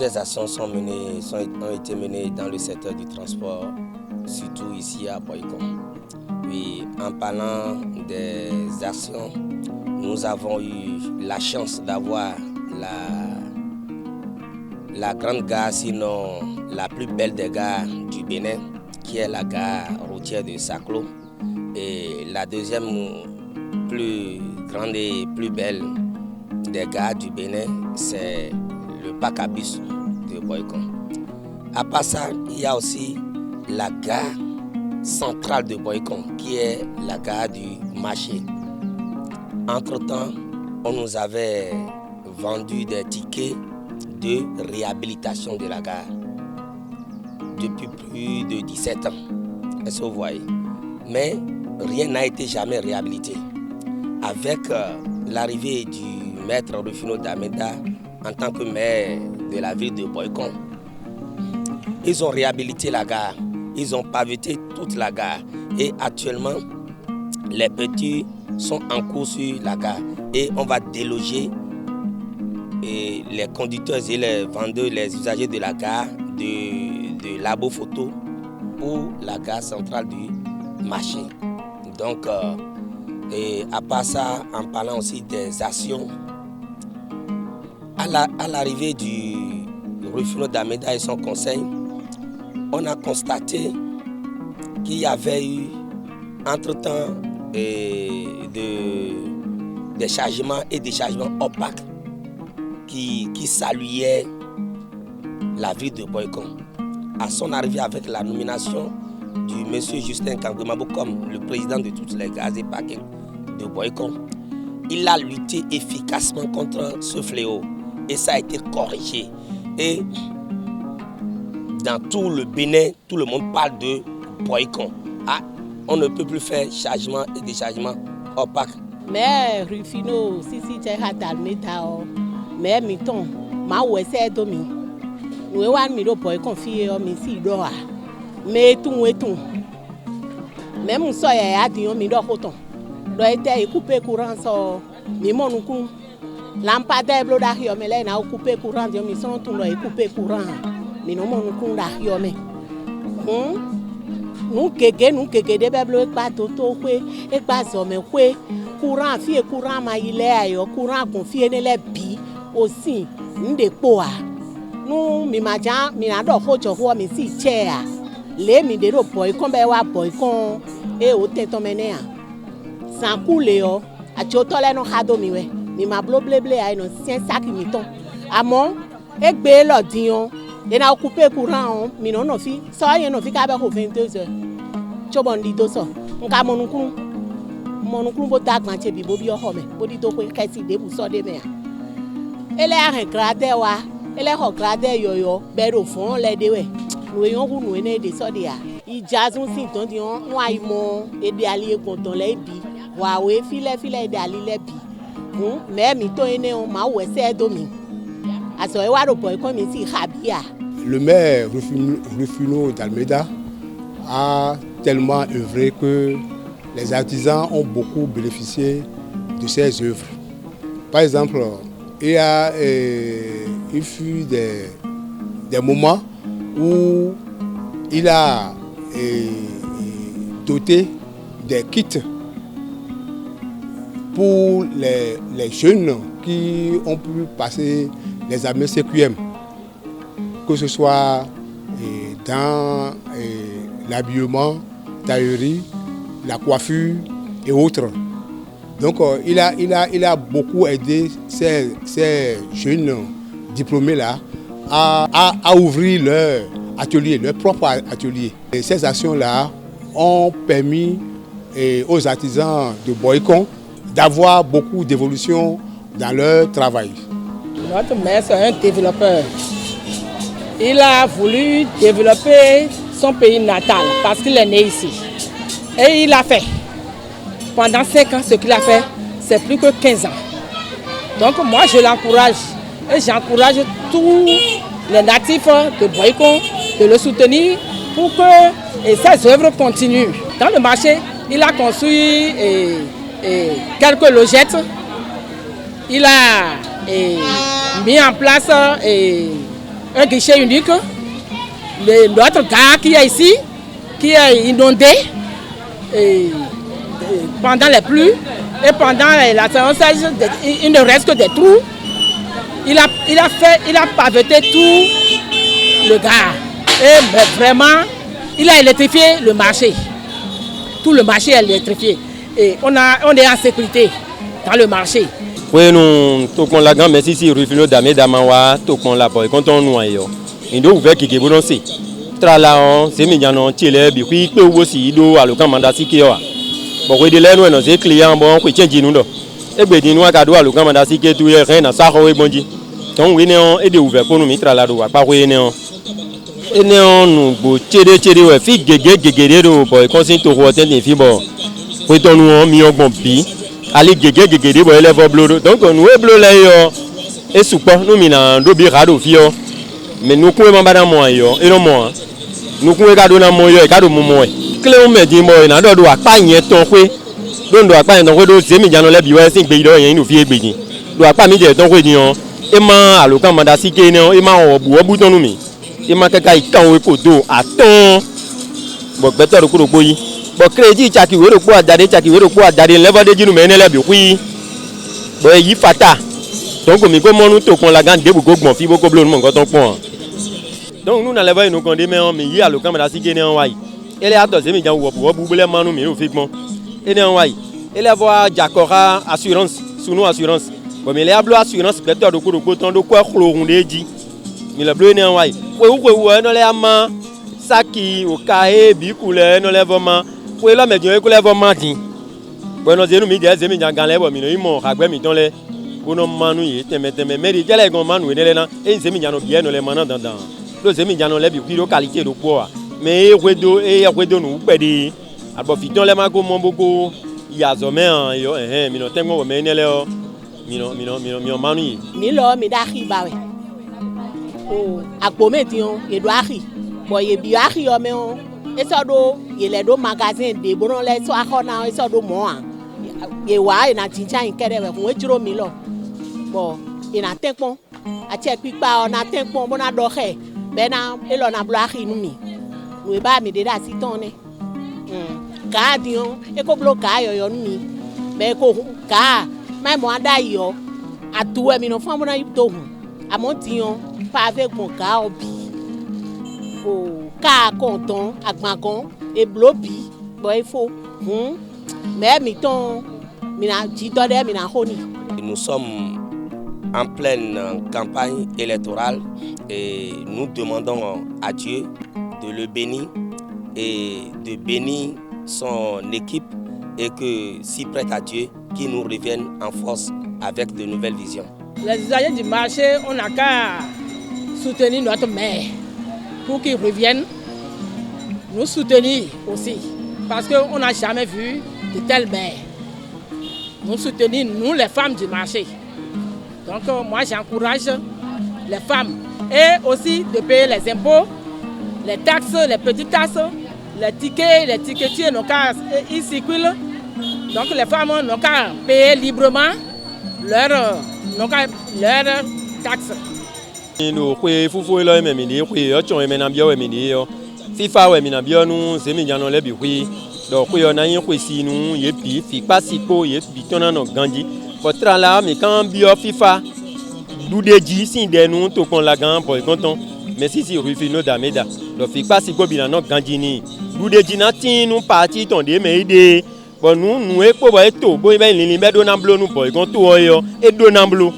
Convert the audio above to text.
Plusieurs actions ont été menées dans le secteur du transport, surtout ici à Boycon. Oui, en parlant des actions, nous avons eu la chance d'avoir la grande gare, sinon la plus belle des gares du Bénin, qui est la gare routière de Saclo. Et la deuxième plus grande et plus belle des gares du Bénin, c'est le parc à bus de Boycon. À part ça, il y a aussi la gare centrale de Boycon, qui est la gare du marché. Entre-temps, on nous avait vendu des tickets de réhabilitation de la gare depuis plus de 17 ans. Est-ce que vous voyez? Mais rien n'a été jamais réhabilité. Avec l'arrivée du maître Rufino D'Almeida en tant que maire de la ville de Boycon, ils ont réhabilité la gare, ils ont pavé toute la gare et actuellement les petits sont en cours sur la gare et on va déloger les conducteurs et les vendeurs, les usagers de la gare de labo photo pour la gare centrale du marché. Donc, et à part ça, en parlant aussi des actions, à l'arrivée du Rufino D'Almeida et son conseil, on a constaté qu'il y avait eu entre-temps des chargements et déchargements opaques qui saluaient la ville de Boycon. À son arrivée avec la nomination du monsieur Justin Kangwemabo comme le président de toutes les gares et parkings de Boycon, il a lutté efficacement contre ce fléau et ça a été corrigé. Et dans tout le Bénin, tout le monde parle de Boycon. Ah, on ne peut plus faire chargement et déchargement opaque. Mais Rufino, si tu as D'Almeida, mais miton, ma ouesse domi. Nous avons mis le Boycon fié au misi d'or. Mais tout et tout. Même si on a dit on mis l'autre. Doit être coupé courant sur Mimon nous. Lampadaire blodario mais là on a coupé courant de mission tout doit coupé courant. Mais non mon coup d'ario mais. Nous keke de beblo pas toto kwe e pas homme kwe courant fie courant ma ile ayo courant confié ne le bi aussi nde poa. Nous mi maja mi na do hojo ho mi si chair. Le mi de ro boy kon be wa boy kon e o te to mene a. San coule o a choto le no hado mi we. Mi ma blo bleble ay no sien sak mi ton. Amon e gbe lo dion et na coupé courant mi non no fi so yen no fi ka be ko 22 heures. Chobon di do so. Nka monukun bo dagban che bi bo bi o ho me. Bo di to ko ka si de bu so de me a. Ele a ren grade wa, ele ho grade yoyo be ro fon le de we. Nu eyan hu nu ene de so de a. Ijazun sin ton di on wa imo ede ali egbon le bi. Wa we file ede ali le bi. Mais mi to ene on ma we se do mi. Aso e wa ro boy ko mi si khabia. Le maire Rufino D'Almeida a tellement œuvré que les artisans ont beaucoup bénéficié de ses œuvres. Par exemple, il fut des moments où il a doté des kits pour les jeunes qui ont pu passer les examens CQM, que ce soit dans l'habillement, taillerie, la coiffure et autres. Donc il a beaucoup aidé ces jeunes diplômés-là à ouvrir leur atelier, leur propre atelier. Et ces actions-là ont permis aux artisans de Boycon d'avoir beaucoup d'évolution dans leur travail. Notre maire, c'est un développeur. Il a voulu développer son pays natal parce qu'il est né ici. Et il a fait. Pendant 5 ans, ce qu'il a fait, c'est plus que 15 ans. Donc moi, je l'encourage. Et j'encourage tous les natifs de Boycon de le soutenir pour que ses œuvres continuent. Dans le marché, il a construit quelques logettes. Il a mis en place un guichet unique. Notre gare qui est ici, qui est inondé pendant les pluies et pendant la séance, il ne reste que des trous. Il a paveté tout le gare. Et vraiment, il a électrifié le marché. Tout le marché est électrifié. Et on est en sécurité dans le marché. Oui, nous, tout le monde, mais si Rufino Damé Damawa, tout le monde là, quand on nous a eu, il doit ouvrir qui est bon aussi. Trala, c'est mignon, Télé, puis il aussi, il doit aller au Mandasi qui est. Bon, oui, les nous, nos clients, bon, qui tiennent nous. Et bien, nous, à Cadeau, le Mandasi qui est tout, rien à ça, oui, bon dit. Donc, oui, nous, et de ouvrir pour nous, mitra là, pas oui, nous. Et nous, nous, tchédé, ouais, fille, gégé, pour conseiller tout le temps, des filles, bon. Pour nous, mis au bon pied. Ali gege bo élève bleu donc nous est bleu là yo et soupa nous mina dobi rado fio mais nous ko mamba na mo yo e no mo nous ko ga do na mo yo e ga do mo mo clé o me di mo na do apa yen ton pe do apa yen ton pe do se mi jano le bi wa sin gbe do yen nu fi egbe ni do apa mi je ton pe ni o e ma alokan manda si ke ni o e ma obu ton nu mi e ma kaka ikan we ko do aton bo beto ro ko yi bon crédit chaki wero ko adade level de jinu menele bi hui bo yi fata donc mi ko monu to kon la gan de bu go gbon fi boko blo nu nkan ton pon donc nous na level nous kon de me on mi yi alokan mada si gene on wai ele ato se mi jan wo bu le manu mi o fi gbon ene on wai ele voa jakora assurance sunu assurance bon mi le ablo assurance beto do ko ton do ko khorun de ji mi le blo ene on wai we no le ama saki o kae bi kule no le vraiment oui, là, mais Dieu, il est vraiment dit. Bon, nous avons mis des amis dans le galère, mais nous avons mis dans les. Nous avons mis des amis, mais les gens ont mis des amis, et ils ont mis des amis dans les mains dans. Nous avons mis des amis qui ont qualité de poids. Mais ils ont nous pédé. Alors, si dans les mains, comme beaucoup, il y a des hommes, mais nous avons mis des amis. Mino manu milo mi da khi bawe o akpome ti on ye do akhi bo ye bi akhi o me on eso do ye le do magasin de bono le so akona eso do mo an ye wa ina tincha inkere we fun ejiro mi lo bo ina tenpon ati e pipa ona tenpon bona do khe be na elo na blo akhi nu mi we ba mi de da si ton ne ka di on e ko blo ka yo nu mi be ko ka mai mo ada yo atu e mi no fun bona yip to hun amontiyan pa avec mon ka obi o ka konton agbankan e blobi bo il faut mais mi ton mi na ji do de mi na honi. Nous sommes en pleine campagne électorale et nous demandons à Dieu de le bénir et de bénir son équipe et que, si prête à Dieu, qu'il nous revienne en force avec de nouvelles visions. Les usagers du marché, on n'a qu'à soutenir notre maire pour qu'il revienne nous soutenir aussi. Parce qu'on n'a jamais vu de telle maire. Nous soutenir, nous les femmes du marché. Donc moi j'encourage les femmes et aussi de payer les impôts, les taxes, les petites taxes, les ticketiers, ils circulent. Donc les femmes n'ont qu'à payer librement leurs taxes. Nous faut là même ni on est maintenant bien ni FIFA ouais maintenant bien nous c'est bien dans les bureaux donc on a un si nous et puis fi pas si po et puis on a nos gandi votre là mais quand bio FIFA nous dédi si de nous to kon la gan pour content mais si Rufino Dameda donc fi pas si po bien nos gandi ni nous dédi na tin nous parti ton de mais idée bon nous e po ba to bo ben li be do na blo nous pour content yo e do na blo